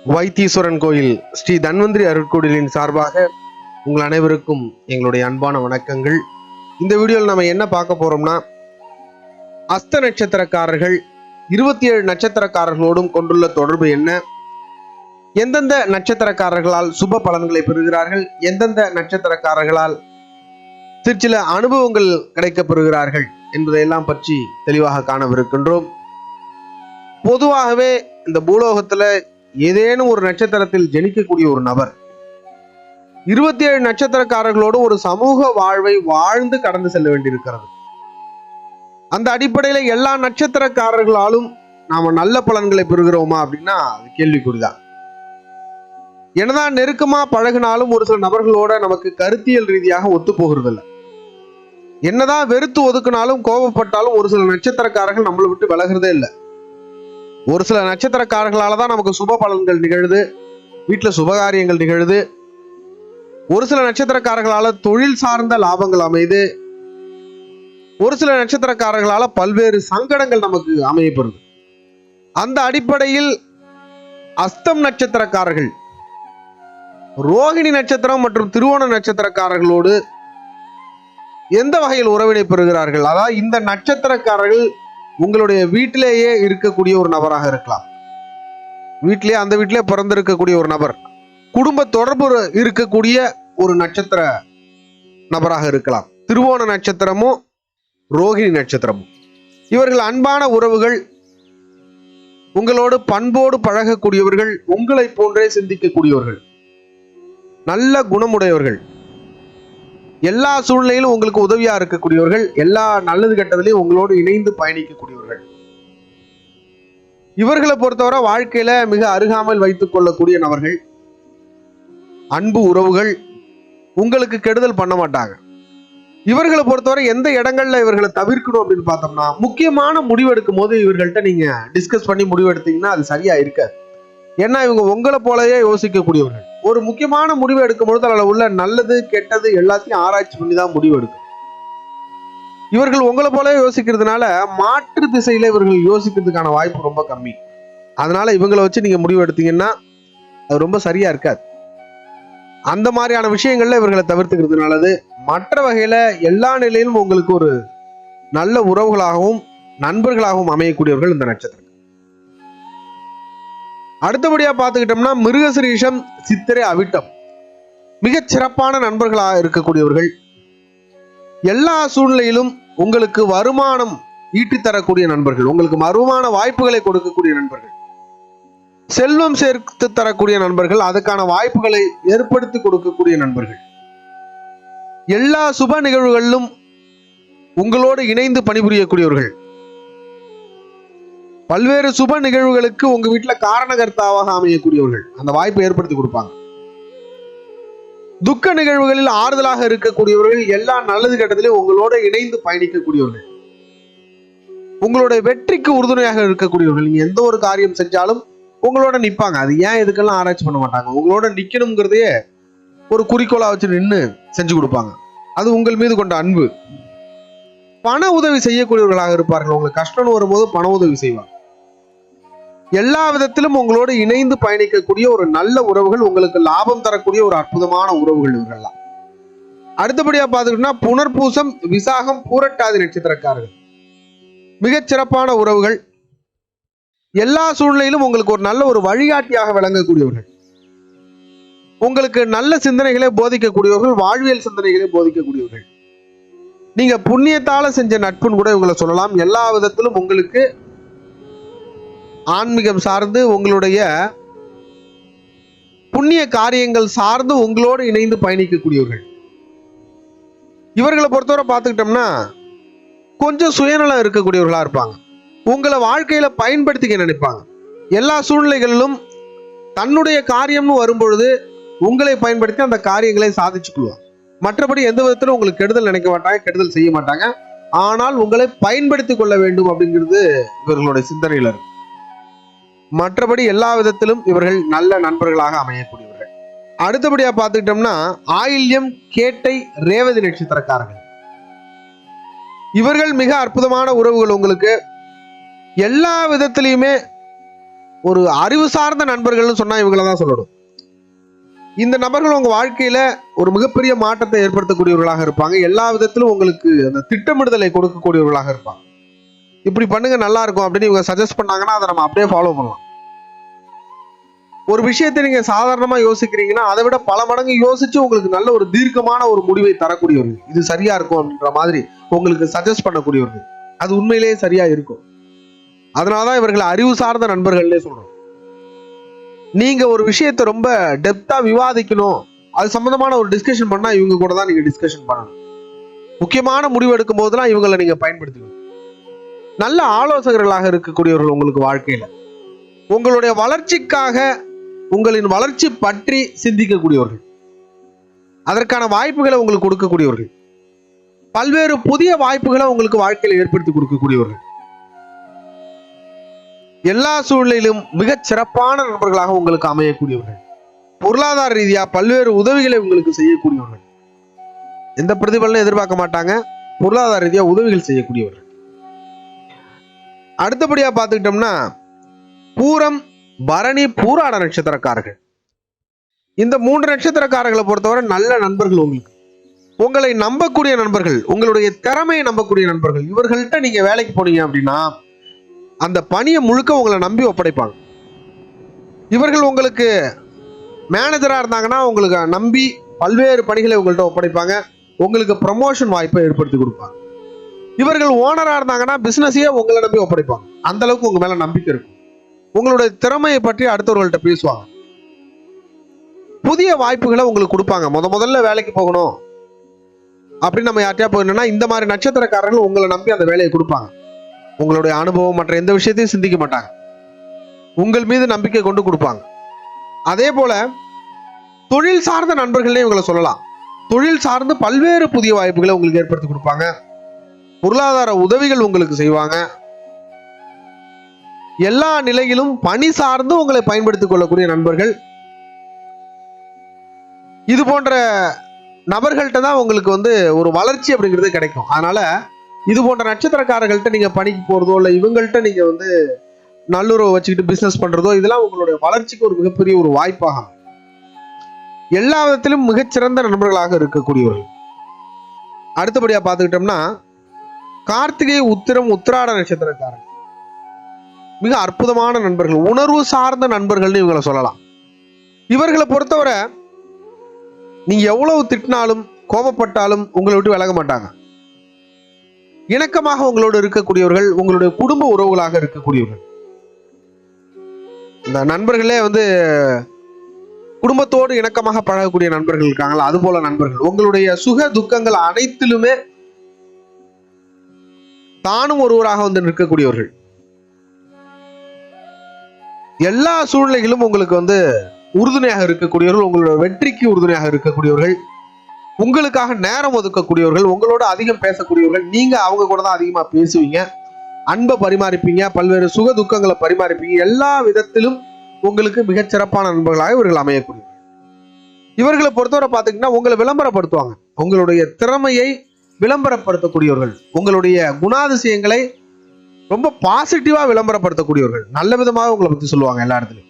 வைத்தீஸ்வரன் கோயில் ஸ்ரீ தன்வந்திரி அருட்கோயிலின் சார்பாக உங்கள் அனைவருக்கும் எங்களுடைய அன்பான வணக்கங்கள். இந்த வீடியோவில் நம்ம என்ன பார்க்க போறோம்னா, அஸ்த நட்சத்திரக்காரர்கள் 27 நட்சத்திரக்காரர்களோடும் கொண்டுள்ள தொடர்பு என்ன, எந்தெந்த நட்சத்திரக்காரர்களால் சுப பலன்களை பெறுகிறார்கள், எந்தெந்த நட்சத்திரக்காரர்களால் சிற்சில அனுபவங்கள் கிடைக்கப் பெறுகிறார்கள் என்பதையெல்லாம் பற்றி தெளிவாக காணவிருக்கின்றோம். பொதுவாகவே இந்த பூலோகத்துல ஏதேனும் ஒரு நட்சத்திரத்தில் ஜனிக்கக்கூடிய ஒரு நபர் 27 நட்சத்திரக்காரர்களோடு ஒரு சமூக வாழ்வை வாழ்ந்து கடந்து செல்ல வேண்டியிருக்கிறது. அந்த அடிப்படையில் எல்லா நட்சத்திரக்காரர்களாலும் நாம நல்ல பலன்களை பெறுகிறோமா அப்படின்னா அது கேள்விக்குறிதான். என்னதான் நெருக்கமா பழகினாலும் ஒரு சில நபர்களோட நமக்கு கருத்தியல் ரீதியாக ஒத்து போகிறது இல்லை. என்னதான் வெறுத்து ஒதுக்கினாலும் கோபப்பட்டாலும் ஒரு சில நட்சத்திரக்காரர்கள் நம்மளை விட்டு விலகிறதே இல்லை. ஒரு சில நட்சத்திரக்காரர்களால தான் நமக்கு சுப பலன்கள் நிகழுது, வீட்டில் சுபகாரியங்கள் நிகழுது. ஒரு சில நட்சத்திரக்காரர்களால தொழில் சார்ந்த லாபங்கள் அமைது. ஒரு சில நட்சத்திரக்காரர்களால பல்வேறு சங்கடங்கள் நமக்கு அமையப்படுது. அந்த அடிப்படையில் அஸ்தம் நட்சத்திரக்காரர்கள், ரோகிணி நட்சத்திரம் மற்றும் திருவோண நட்சத்திரக்காரர்களோடு எந்த வகையில் உறவினை பெறுகிறார்கள்? அதாவது இந்த நட்சத்திரக்காரர்கள் உங்களுடைய வீட்டிலேயே இருக்கக்கூடிய ஒரு நபராக இருக்கலாம். வீட்டிலேயே அந்த வீட்டிலே பிறந்திருக்கக்கூடிய ஒரு நபர், குடும்ப தொடர்பு இருக்கக்கூடிய ஒரு நட்சத்திர நபராக இருக்கலாம். திருவோண நட்சத்திரமும் ரோகிணி நட்சத்திரமும் இவர்கள் அன்பான உறவுகள், உங்களோடு பண்போடு பழகக்கூடியவர்கள், உங்களை போன்றே சிந்திக்கக்கூடியவர்கள், நல்ல குணமுடையவர்கள், எல்லா சூழ்நிலையிலும் உங்களுக்கு உதவியா இருக்கக்கூடியவர்கள், எல்லா நல்லது கெட்டதிலையும் உங்களோடு இணைந்து பயணிக்கக்கூடியவர்கள். இவர்களை பொறுத்தவரை வாழ்க்கையில மிக அருகாமல் வைத்துக் கொள்ளக்கூடிய நபர்கள், அன்பு உறவுகள், உங்களுக்கு கெடுதல் பண்ண மாட்டாங்க. இவர்களை பொறுத்தவரை எந்த இடங்கள்ல இவர்களை தவிர்க்கணும் அப்படின்னு பார்த்தோம்னா, முக்கியமான முடிவு எடுக்கும் போது இவர்கள்ட்ட நீங்க டிஸ்கஸ் பண்ணி முடிவு எடுத்தீங்கன்னா அது சரியா இருக்காது. ஏன்னா இவங்க உங்களை போலவே யோசிக்கக்கூடியவர்கள். ஒரு முக்கியமான முடிவு எடுக்கும் பொழுது அதில் உள்ள நல்லது கெட்டது எல்லாத்தையும் ஆராய்ச்சி பண்ணி தான் முடிவு எடுக்கும். இவர்கள் உங்களை போலவே யோசிக்கிறதுனால மாற்று திசையில இவர்கள் யோசிக்கிறதுக்கான வாய்ப்பு ரொம்ப கம்மி. அதனால இவங்களை வச்சு நீங்க முடிவு எடுத்தீங்கன்னா அது ரொம்ப சரியா இருக்காது. அந்த மாதிரியான விஷயங்கள்ல இவர்களை தவிர்த்துக்கிறது நல்லது. மற்ற வகையில எல்லா நிலையிலும் உங்களுக்கு ஒரு நல்ல உறவுகளாகவும் நண்பர்களாகவும் அமையக்கூடியவர்கள் இந்த நட்சத்திரம். அடுத்தபடியா பார்த்துக்கிட்டோம்னா, மிருகசிரீஷம், சித்திரை, அவிட்டம் மிகச் சிறப்பான நண்பர்களாக இருக்கக்கூடியவர்கள். எல்லா சூழ்நிலையிலும் உங்களுக்கு வருமானம் ஈட்டித்தரக்கூடிய நண்பர்கள், உங்களுக்கு வருமான வாய்ப்புகளை கொடுக்கக்கூடிய நண்பர்கள், செல்வம் சேர்த்து தரக்கூடிய நண்பர்கள், அதுக்கான வாய்ப்புகளை ஏற்படுத்தி கொடுக்கக்கூடிய நண்பர்கள், எல்லா சுப நிகழ்வுகளிலும் உங்களோடு இணைந்து பணிபுரியக்கூடியவர்கள், பல்வேறு சுப நிகழ்வுகளுக்கு உங்க வீட்டுல காரணகர்த்தாவாக அமையக்கூடியவர்கள், அந்த வாய்ப்பை ஏற்படுத்தி கொடுப்பாங்க. துக்க நிகழ்வுகளில் ஆறுதலாக இருக்கக்கூடியவர்கள், எல்லா நல்லது கட்டத்திலும் உங்களோட இணைந்து பயணிக்கக்கூடியவர்கள், உங்களுடைய வெற்றிக்கு உறுதுணையாக இருக்கக்கூடியவர்கள். நீங்க எந்த ஒரு காரியம் செஞ்சாலும் உங்களோட நிற்பாங்க. அது ஏன் இதுக்கெல்லாம் ஆராய்ச்சி பண்ண மாட்டாங்க. உங்களோட நிக்கணுங்கிறதையே ஒரு குறிக்கோளா வச்சு நின்று செஞ்சு கொடுப்பாங்க. அது உங்கள் மீது கொண்ட அன்பு. பண உதவி செய்யக்கூடியவர்களாக இருப்பார்கள். உங்களுக்கு கஷ்டம்னு வரும்போது பண உதவி செய்வாங்க. எல்லா விதத்திலும் உங்களோடு இணைந்து பயணிக்கக்கூடிய ஒரு நல்ல உறவுகள், உங்களுக்கு லாபம் தரக்கூடிய ஒரு அற்புதமான உறவுகள் இவர்கள்லாம். அடுத்தபடியா பார்த்துக்கிட்டோம்னா, புனர்பூசம், விசாகம், பூரட்டாதி நட்சத்திரக்காரர்கள் மிகச் சிறப்பான உறவுகள். எல்லா சூழ்நிலையிலும் உங்களுக்கு ஒரு நல்ல ஒரு வழிகாட்டியாக விளங்கக்கூடியவர்கள், உங்களுக்கு நல்ல சிந்தனைகளை போதிக்கக்கூடியவர்கள், வாழ்வியல் சிந்தனைகளை போதிக்கக்கூடியவர்கள். நீங்க புண்ணியத்தால செஞ்ச நட்புன்னு கூட இவங்களை சொல்லலாம். எல்லா விதத்திலும் உங்களுக்கு ஆன்மீகம் சார்ந்து, உங்களுடைய புண்ணிய காரியங்கள் சார்ந்து உங்களோடு இணைந்து பயணிக்கக்கூடியவர்கள். இவர்களை பொறுத்தவரை பார்த்துக்கிட்டோம்னா கொஞ்சம் சுயநலம் இருக்கக்கூடியவர்களா இருப்பாங்க. உங்களை வாழ்க்கையில பயன்படுத்திக்க நினைப்பாங்க. எல்லா சூழ்நிலைகளிலும் தன்னுடைய காரியம்னு வரும்பொழுது உங்களை பயன்படுத்தி அந்த காரியங்களை சாதிச்சுக்குள்வாங்க. மற்றபடி எந்த விதத்திலும் உங்களுக்கு கெடுதல் நினைக்க மாட்டாங்க, கெடுதல் செய்ய மாட்டாங்க. ஆனால் உங்களை பயன்படுத்தி கொள்ள வேண்டும் அப்படிங்கிறது இவர்களுடைய சிந்தனையில் இருக்கு. மற்றபடி எல்லா விதத்திலும் இவர்கள் நல்ல நண்பர்களாக அமையக்கூடியவர்கள். அடுத்தபடியா பார்த்துக்கிட்டோம்னா, ஆயில்யம், கேட்டை, ரேவதி நட்சத்திரக்காரர்கள் இவர்கள் மிக அற்புதமான உறவுகள். உங்களுக்கு எல்லா விதத்திலையுமே ஒரு அறிவு சார்ந்த நண்பர்கள்னு சொன்னா இவங்கள தான் சொல்லணும். இந்த நபர்கள் உங்க வாழ்க்கையில ஒரு மிகப்பெரிய மாற்றத்தை ஏற்படுத்தக்கூடியவர்களாக இருப்பாங்க. எல்லா விதத்திலும் உங்களுக்கு அந்த திட்டமிடுதலை கொடுக்கக்கூடியவர்களாக இருப்பாங்க. இப்படி பண்ணுங்க நல்லா இருக்கும் அப்படின்னு இவங்க சஜஸ்ட் பண்ணாங்கன்னா அதை நம்ம அப்படியே ஃபாலோ பண்ணலாம். ஒரு விஷயத்தை நீங்க சாதாரணமா யோசிக்கிறீங்கன்னா அதை விட பல மடங்கு யோசிச்சு உங்களுக்கு நல்ல ஒரு தீர்க்கமான ஒரு முடிவை தரக்கூடியவர்கள், இது சரியா இருக்கும் அப்படின்ற மாதிரி உங்களுக்கு சஜஸ்ட் பண்ணக்கூடியவர்கள், அது உண்மையிலேயே சரியா இருக்கும். அதனாலதான் இவர்கள் அறிவு சார்ந்த நண்பர்கள்னே சொல்றோம். நீங்க ஒரு விஷயத்தை ரொம்ப டெப்தா விவாதிக்கணும், அது சம்பந்தமான ஒரு டிஸ்கஷன் பண்ணா இவங்க கூட தான் நீங்க டிஸ்கஷன் பண்ணணும். முக்கியமான முடிவு எடுக்கும் போதெல்லாம் இவங்களை நீங்க பயன்படுத்திக்கணும். நல்ல ஆலோசகர்களாக இருக்கக்கூடியவர்கள் உங்களுக்கு வாழ்க்கையில உங்களுடைய வளர்ச்சிக்காக, உங்களின் வளர்ச்சி பற்றி சிந்திக்கக்கூடியவர்கள், அதற்கான வாய்ப்புகளை உங்களுக்கு கொடுக்கக்கூடியவர்கள், பல்வேறு புதிய வாய்ப்புகளை உங்களுக்கு வாழ்க்கையில ஏற்படுத்தி கொடுக்கக்கூடியவர்கள், எல்லா சூழ்நிலையிலும் மிகச் சிறப்பான நண்பர்களாக உங்களுக்கு அமையக்கூடியவர்கள், பொருளாதார ரீதியா பல்வேறு உதவிகளை உங்களுக்கு செய்யக்கூடியவர்கள், எந்த பிரதிபலனும் எதிர்பார்க்க மாட்டாங்க, பொருளாதார ரீதியா உதவிகள் செய்யக்கூடியவர்கள். அடுத்தபடியா பார்த்துக்கிட்டோம்னா பூரம், பரணி, பூராட நட்சத்திரக்காரர்கள். இந்த 3 நட்சத்திரக்காரர்களை பொறுத்தவரை நல்ல நண்பர்கள். உங்களுக்கு உங்களை நம்பக்கூடிய நண்பர்கள், உங்களுடைய திறமையை நம்பக்கூடிய நண்பர்கள். இவர்கள்ட்ட நீங்க வேலைக்கு போனீங்க அப்படின்னா அந்த பணியை முழுக்க உங்களை நம்பி ஒப்படைப்பாங்க. இவர்கள் உங்களுக்கு மேனேஜரா இருந்தாங்கன்னா உங்களுக்கு நம்பி பல்வேறு பணிகளை உங்கள்கிட்ட ஒப்படைப்பாங்க. உங்களுக்கு ப்ரமோஷன் வாய்ப்பை ஏற்படுத்தி கொடுப்பாங்க. இவர்கள் ஓனரா இருந்தாங்கன்னா பிசினஸையே உங்களை நம்பி ஒப்படைப்பாங்க. அந்த அளவுக்கு உங்க மேல நம்பிக்கை இருக்கும். உங்களுடைய திறமையை பற்றி அடுத்தவர்கள்ட்ட பேசுவாங்க. புதிய வாய்ப்புகளை உங்களுக்கு கொடுப்பாங்க. முதல்ல வேலைக்கு போகணும் அப்படின்னு நம்ம யார்ட்டையா போயிடணும்னா இந்த மாதிரி நட்சத்திரக்காரர்கள் உங்களை நம்பி அந்த வேலையை கொடுப்பாங்க. உங்களுடைய அனுபவம் மற்ற எந்த விஷயத்தையும் சிந்திக்க மாட்டாங்க, உங்கள் மீது நம்பிக்கை கொண்டு கொடுப்பாங்க. அதே போல தொழில் சார்ந்த நண்பர்களே இவங்களை சொல்லலாம். தொழில் சார்ந்து பல்வேறு புதிய வாய்ப்புகளை உங்களுக்கு ஏற்படுத்தி கொடுப்பாங்க. பொருளாதார உதவிகள் உங்களுக்கு செய்வாங்க. எல்லா நிலையிலும் பணி சார்ந்து உங்களை பயன்படுத்திக் கொள்ளக்கூடிய நண்பர்கள். இது போன்ற நபர்கள்ட்ட தான் உங்களுக்கு ஒரு வளர்ச்சி அப்படிங்கிறது கிடைக்கும். அதனால இது போன்ற நட்சத்திரக்காரர்கள்ட்ட நீங்க பணிக்கு போறதோ இல்லை இவங்கள்ட்ட நீங்க நல்லுறவு வச்சுக்கிட்டு பிசினஸ் பண்றதோ இதெல்லாம் உங்களுடைய வளர்ச்சிக்கு ஒரு மிகப்பெரிய ஒரு வாய்ப்பாகும். எல்லா விதத்திலும் மிகச்சிறந்த நண்பர்களாக இருக்கக்கூடியவர்கள். அடுத்தபடியா பார்த்துக்கிட்டோம்னா கார்த்திகை, உத்திரம், உத்திராட நட்சத்திரக்காரர்கள் மிக அற்புதமான நண்பர்கள், உணர்வு சார்ந்த நண்பர்கள்னு இவங்களை சொல்லலாம். இவர்களை பொறுத்தவரை நீங்க எவ்வளவு திட்டினாலும் கோபப்பட்டாலும் உங்களை விட்டு விலக மாட்டாங்க. இணக்கமாக உங்களோடு இருக்கக்கூடியவர்கள், உங்களுடைய குடும்ப உறவுகளாக இருக்கக்கூடியவர்கள். இந்த நண்பர்களே குடும்பத்தோடு இணக்கமாக பழகக்கூடிய நண்பர்கள் இருக்காங்களா, அது போல நண்பர்கள். உங்களுடைய சுக துக்கங்கள் அனைத்திலுமே தானும் ஒருவராக நிற்கக்கூடியவர்கள். எல்லா சூழ்நிலைகளும் உங்களுக்கு உறுதுணையாக இருக்கக்கூடியவர்கள், உங்களோட வெற்றிக்கு உறுதுணையாக இருக்கக்கூடியவர்கள், உங்களுக்காக நேரம் ஒதுக்கக்கூடியவர்கள், உங்களோட அதிகம் பேசக்கூடியவர்கள். நீங்க அவங்க கூட தான் அதிகமா பேசுவீங்க, அன்பை பரிமாறிப்பீங்க, பல்வேறு சுக துக்கங்களை பரிமாறிப்பீங்க. எல்லா விதத்திலும் உங்களுக்கு மிகச்சிறப்பான நண்பர்களாக இவர்கள் அமையக்கூடியவர்கள். இவர்களை பொறுத்தவரை பார்த்தீங்கன்னா உங்களை விளம்பரப்படுத்துவாங்க. உங்களுடைய திறமையை விளம்பரப்படுத்தக்கூடியவர்கள், உங்களுடைய குணாதிசயங்களை ரொம்ப பாசிட்டிவா விளம்பரப்படுத்தக்கூடியவர்கள். நல்ல விதமாக உங்களை பத்தி சொல்லுவாங்க. எல்லா இடத்துலையும்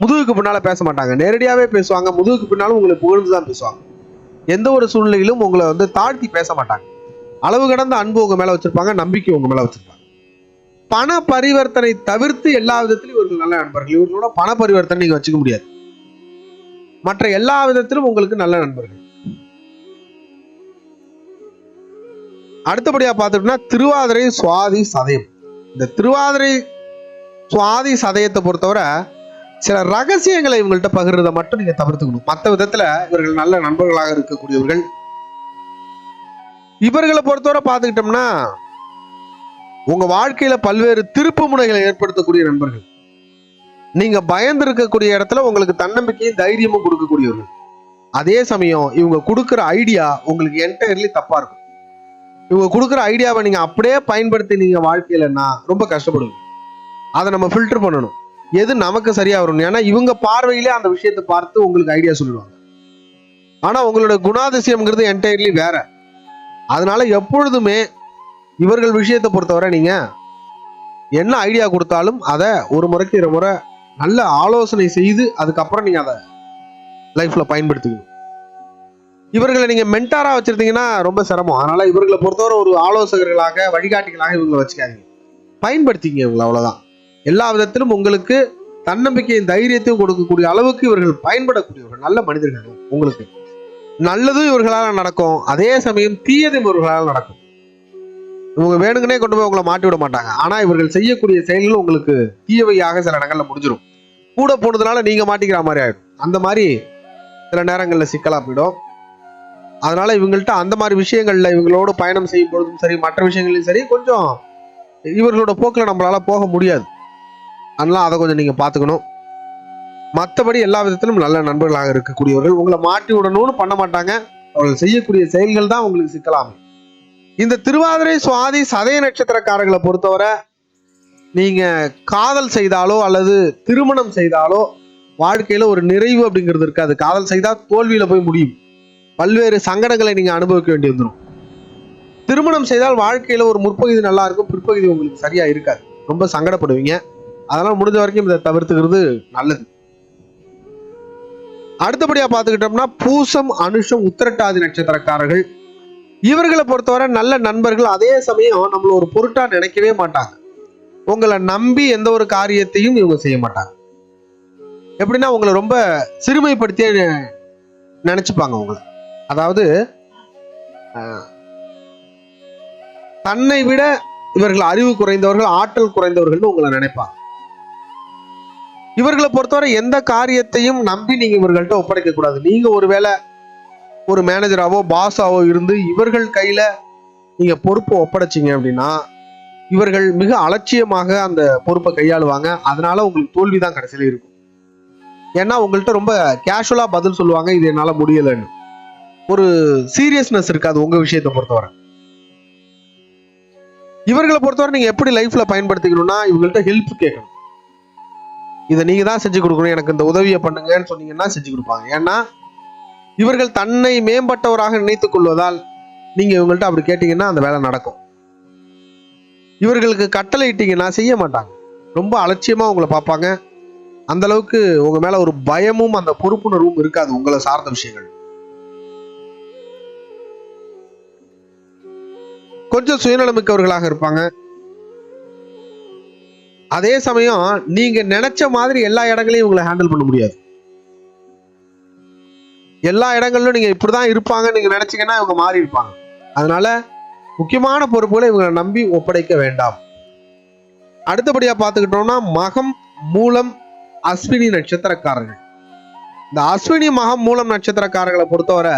முதுகுக்கு பின்னால பேச மாட்டாங்க, நேரடியாவே பேசுவாங்க. முதுகுக்கு பின்னாலும் உங்களை புகழ்ந்துதான் பேசுவாங்க. எந்த ஒரு சூழ்நிலையிலும் உங்களை தாழ்த்தி பேச மாட்டாங்க. அளவு கடந்த அன்பு உங்க மேல வச்சிருப்பாங்க, நம்பிக்கை உங்க மேல வச்சிருப்பாங்க. பண பரிவர்த்தனை தவிர்த்து எல்லா விதத்திலும் இவர்கள் நல்ல நண்பர்கள். இவர்களோட பண பரிவர்த்தனை நீங்க வச்சுக்க முடியாது. மற்ற எல்லா விதத்திலும் உங்களுக்கு நல்ல நண்பர்கள். அடுத்தபடியா பார்த்துட்டோம்னா திருவாதிரை, சுவாதி, சதயம். இந்த திருவாதிரை, சுவாதி, சதயத்தை பொறுத்தவரை சில ரகசியங்களை இவங்கள்ட்ட பகிர்றதை மட்டும் நீங்க தவிர்த்துக்கணும். மற்ற விதத்துல இவர்கள் நல்ல நண்பர்களாக இருக்கக்கூடியவர்கள். இவர்களை பொறுத்தவரை பார்த்துக்கிட்டோம்னா உங்க வாழ்க்கையில பல்வேறு திருப்பு முனைகளை ஏற்படுத்தக்கூடிய நண்பர்கள். நீங்க பயந்து இருக்கக்கூடிய இடத்துல உங்களுக்கு தன்னம்பிக்கையும் தைரியமும் கொடுக்கக்கூடியவர்கள். அதே சமயம் இவங்க கொடுக்குற ஐடியா உங்களுக்கு என்டையர்லி தப்பா இருக்கும். இவங்க கொடுக்குற ஐடியாவை நீங்க அப்படியே பயன்படுத்தி நீங்க வாழ்க்கையிலன்னா ரொம்ப கஷ்டப்படுவீங்க. அதை நம்ம ஃபில்டர் பண்ணணும், எது நமக்கு சரியா வரும். ஏன்னா இவங்க பார்வையிலே அந்த விஷயத்தை பார்த்து உங்களுக்கு ஐடியா சொல்லுவாங்க. ஆனா உங்களோட குணாதிசயம்ங்கிறது என்டையர்லி வேற. அதனால எப்பொழுதுமே இவர்கள் விஷயத்தை பொறுத்தவரை நீங்க என்ன ஐடியா கொடுத்தாலும் அதை ஒரு முறைக்கு 2 முறை நல்ல ஆலோசனை செய்து அதுக்கப்புறம் நீங்க அதை லைஃப்ல பயன்படுத்திக்கணும். இவர்களை நீங்க மென்டாரா வச்சிருந்தீங்கன்னா ரொம்ப சிரமம். அதனால இவர்களை பொறுத்தவரை ஒரு ஆலோசகர்களாக, வழிகாட்டிகளாக இவங்களை வச்சுக்காதீங்க. பயன்படுத்திங்க இவங்களை, அவ்வளவுதான். எல்லா விதத்திலும் உங்களுக்கு தன்னம்பிக்கையும் தைரியத்தையும் கொடுக்கக்கூடிய அளவுக்கு இவர்கள் பயன்படக்கூடியவர்கள், நல்ல மனிதர்கள். உங்களுக்கு நல்லதும் இவர்களால் நடக்கும், அதே சமயம் தீயதும் இவர்களால் நடக்கும். இவங்க வேணுங்கனே கொண்டு போய் உங்களை மாட்டி விட மாட்டாங்க. ஆனா இவர்கள் செய்யக்கூடிய செயல்கள் உங்களுக்கு தீயவையாக சில இடங்கள்ல முடிஞ்சிடும். கூட போனதுனால நீங்க மாட்டிக்கிற மாதிரி ஆயிடும். அந்த மாதிரி சில நேரங்கள்ல சிக்கலா போயிடும். அதனால இவங்கள்ட்ட அந்த மாதிரி விஷயங்கள்ல இவங்களோட பயணம் செய்யும் பொழுதும் சரி, மற்ற விஷயங்களையும் சரி, கொஞ்சம் இவர்களோட போக்கில் நம்மளால போக முடியாது. அதனால அதை கொஞ்சம் நீங்க பாத்துக்கணும். மற்றபடி எல்லா விதத்திலும் நல்ல நண்பர்களாக இருக்கக்கூடியவர்கள். உங்களை மாட்டி விடணும்னு பண்ண மாட்டாங்க. அவர்கள் செய்யக்கூடிய செயல்கள் தான் உங்களுக்கு சிக்கலாமை. இந்த திருவாதிரை, சுவாதி, சதய நட்சத்திரக்காரர்களை பொறுத்தவரை நீங்க காதல் செய்தாலோ அல்லது திருமணம் செய்தாலோ வாழ்க்கையில ஒரு நிறைவு அப்படிங்கிறது இருக்காது. காதல் செய்தா தோல்வியில போய் முடியும். பல்வேறு சங்கடங்களை நீங்க அனுபவிக்க வேண்டி வந்துடும். திருமணம் செய்தால் வாழ்க்கையில ஒரு முற்பகுதி நல்லா இருக்கும், பிற்பகுதி உங்களுக்கு சரியா இருக்காது, ரொம்ப சங்கடப்படுவீங்க. அதனால முடிஞ்ச வரைக்கும் இதை தவிர்த்துக்கிறது நல்லது. அடுத்தபடியா பார்த்துக்கிட்டோம்னா பூசம், அனுஷம், உத்திரட்டாதி நட்சத்திரக்காரர்கள், இவர்களை பொறுத்தவரை நல்ல நண்பர்கள். அதே சமயம் நம்மள ஒரு பொருட்டா நினைக்கவே மாட்டாங்க. உங்களை நம்பி எந்த ஒரு காரியத்தையும் இவங்க செய்ய மாட்டாங்க. எப்படின்னா உங்களை ரொம்ப சிறுமைப்படுத்திய நினைச்சுப்பாங்க உங்களை. அதாவது தன்னை விட இவர்கள் அறிவு குறைந்தவர்கள், ஆற்றல் குறைந்தவர்கள் உங்களை நினைப்பாங்க. இவர்களை பொறுத்தவரை எந்த காரியத்தையும் நம்பி நீங்க இவர்கள்ட்ட ஒப்படைக்க கூடாது. நீங்க ஒருவேளை ஒரு மேனேஜராவோ பாஸாவோ இருந்து இவர்கள் கையில நீங்க பொறுப்பை ஒப்படைச்சிங்க அப்படின்னா இவர்கள் மிக அலட்சியமாக அந்த பொறுப்பை கையாளுவாங்க. அதனால உங்களுக்கு தோல்விதான் கடைசியில இருக்கும். ஏன்னா உங்கள்கிட்ட ரொம்ப கேஷுவலா பதில் சொல்லுவாங்க, இது என்னால முடியலன்னு. ஒரு சீரியஸ்னஸ் இருக்காது உங்க விஷயத்தை பொறுத்தவரை. இவர்களை பொறுத்தவரை நீங்க எப்படி லைஃப்ல பயன்படுத்திக்கணும்னா இவங்கள்ட்ட ஹெல்ப் கேட்கணும். இதை நீங்க தான் செஞ்சு கொடுக்கணும், எனக்கு இந்த உதவியை பண்ணுங்கன்னு சொன்னீங்கன்னா செஞ்சு கொடுப்பாங்க. ஏன்னா இவர்கள் தன்னை மேம்பட்டவராக நினைத்துக் கொள்வதால் நீங்க இவங்கள்ட்ட அப்படி கேட்டீங்கன்னா அந்த வேலை நடக்கும். இவர்களுக்கு கட்டளை இட்டீங்கன்னா செய்ய மாட்டாங்க, ரொம்ப அலட்சியமா உங்களை பார்ப்பாங்க. அந்த அளவுக்கு உங்க மேல ஒரு பயமும் அந்த பொறுப்புணர்வும் இருக்காது உங்களை சார்ந்த விஷயங்கள். கொஞ்சம் சுயநலமிக்கவர்களாக இருப்பாங்க. அதே சமயம் நீங்க நினைச்ச மாதிரி எல்லா இடங்களையும் இவங்களை ஹேண்டில் பண்ண முடியாது. எல்லா இடங்களிலும் நீங்க இப்படிதான் இருப்பாங்கன்னு நீங்க நினைச்சீங்கன்னா இவங்க மாறி இருப்பாங்க. அதனால முக்கியமான பொறுப்புகளை இவங்களை நம்பி ஒப்படைக்க வேண்டாம். அடுத்தபடியா பார்த்துக்கிட்டோம்னா மகம், மூலம், அஸ்வினி நட்சத்திரக்காரர்கள். இந்த அஸ்வினி, மகம், மூலம் நட்சத்திரக்காரர்களை பொறுத்தவரை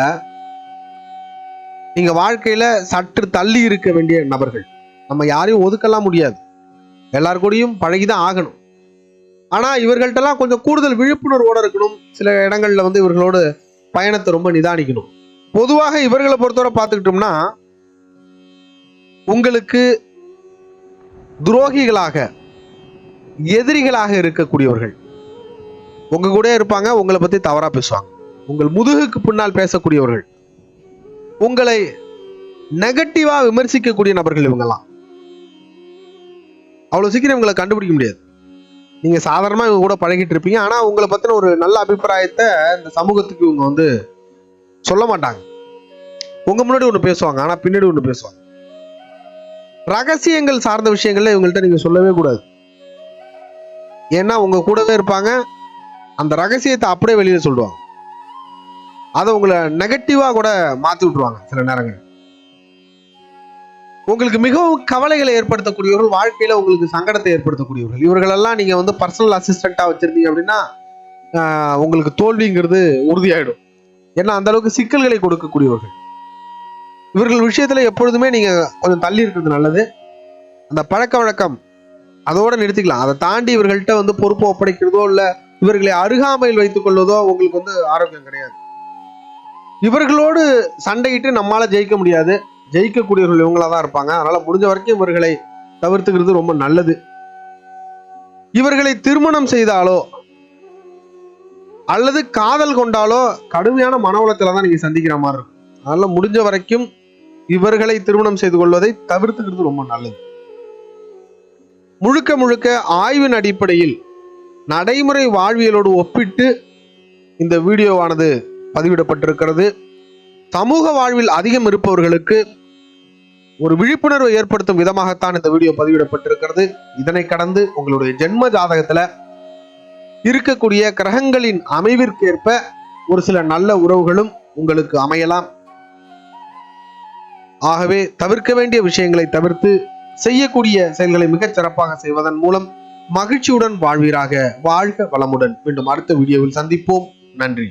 நீங்க வாழ்க்கையில சற்று தள்ளி இருக்க வேண்டிய நபர்கள். நம்ம யாரையும் ஒதுக்கலாம் முடியாது, எல்லாரு கூடயும் பழகிதான் ஆகணும். ஆனா இவர்கள்ட்டெல்லாம் கொஞ்சம் கூடுதல் விழிப்புணர்வோட இருக்கணும். சில இடங்கள்ல இவர்களோட பயணத்தை ரொம்ப நிதானிக்கணும். பொதுவாக இவர்களை பொறுத்தவரை பார்த்துக்கிட்டோம்னா உங்களுக்கு துரோகிகளாக, எதிரிகளாக இருக்கக்கூடியவர்கள் உங்க கூட இருப்பாங்க. உங்களை பத்தி தவறா பேசுவாங்க, உங்கள் முதுகுக்கு பின்னால் பேசக்கூடியவர்கள், உங்களை நெகட்டிவா விமர்சிக்கக்கூடிய நபர்கள். இவங்கெல்லாம் அவ்வளவு சீக்கிரம் இவங்களை கண்டுபிடிக்க முடியாது. நீங்க சாதாரணமா இவங்க கூட பழகிட்டு இருப்பீங்க, ஆனா உங்களை பத்தின ஒரு நல்ல அபிப்பிராயத்தை இந்த சமூகத்துக்கு இவங்க சொல்ல மாட்டாங்க. உங்க முன்னாடி ஒண்ணு பேசுவாங்க, ஆனா பின்னாடி ஒண்ணு பேசுவாங்க. ரகசியங்கள் சார்ந்த விஷயங்கள்ல இவங்கள்ட்ட நீங்க சொல்லவே கூடாது. ஏன்னா உங்க கூடவே இருப்பாங்க, அந்த ரகசியத்தை அப்படியே வெளியே சொல்லுவாங்க. அதை உங்களை நெகட்டிவா கூட மாத்தி விட்டுருவாங்க சில நேரங்கள். உங்களுக்கு மிகவும் கவலைகளை ஏற்படுத்தக்கூடியவர்கள், வாழ்க்கையில உங்களுக்கு சங்கடத்தை ஏற்படுத்தக்கூடியவர்கள். இவர்களெல்லாம் நீங்க பர்சனல் அசிஸ்டண்டா வச்சிருந்தீங்க அப்படின்னா உங்களுக்கு தோல்விங்கிறது உறுதியாயிடும். ஏன்னா அந்த அளவுக்கு சிக்கல்களை கொடுக்கக்கூடியவர்கள். இவர்கள் விஷயத்துல எப்பொழுதுமே நீங்க கொஞ்சம் தள்ளி இருக்கிறது நல்லது. அந்த பழக்க வழக்கம் அதோட நிறுத்திக்கலாம். அதை தாண்டி இவர்கள்ட்ட பொறுப்பு ஒப்படைக்கிறதோ இல்ல இவர்களை அருகாமையில் வைத்துக் கொள்வதோ உங்களுக்கு ஆரோக்கியம் கிடையாது. இவர்களோடு சண்டையிட்டு நம்மால ஜெயிக்க முடியாது, ஜெயிக்கக்கூடியவர்கள் இவங்களா தான் இருப்பாங்க. அதனால முடிஞ்ச வரைக்கும் இவர்களை தவிர்த்துக்கிறது ரொம்ப நல்லது. இவர்களை திருமணம் செய்தாலோ அல்லது காதல் கொண்டாலோ கடுமையான மன உளைச்சலை தான் நீங்க சந்திக்கிற மாதிரி இருக்கும். அதனால முடிஞ்ச வரைக்கும் இவர்களை திருமணம் செய்து கொள்வதை தவிர்த்துக்கிறது ரொம்ப நல்லது. முழுக்க முழுக்க ஆய்வின் அடிப்படையில் நடைமுறை வாழ்வியலோடு ஒப்பிட்டு இந்த வீடியோவானது பதிவிடப்பட்டிருக்கிறது. சமூக வாழ்வில் அதிகம் இருப்பவர்களுக்கு ஒரு விழிப்புணர்வை ஏற்படுத்தும் விதமாகத்தான் இந்த வீடியோ பதிவிடப்பட்டிருக்கிறது. இதனை கடந்து உங்களுடைய ஜென்ம ஜாதகத்துல இருக்கக்கூடிய கிரகங்களின் அமைவிற்கேற்ப ஒரு சில நல்ல உறவுகளும் உங்களுக்கு அமையலாம். ஆகவே தவிர்க்க வேண்டிய விஷயங்களை தவிர்த்து செய்யக்கூடிய செயல்களை மிகச் சிறப்பாக செய்வதன் மூலம் மகிழ்ச்சியுடன் வாழ்வீராக. வாழ்க வளமுடன். மீண்டும் அடுத்த வீடியோவில் சந்திப்போம். நன்றி.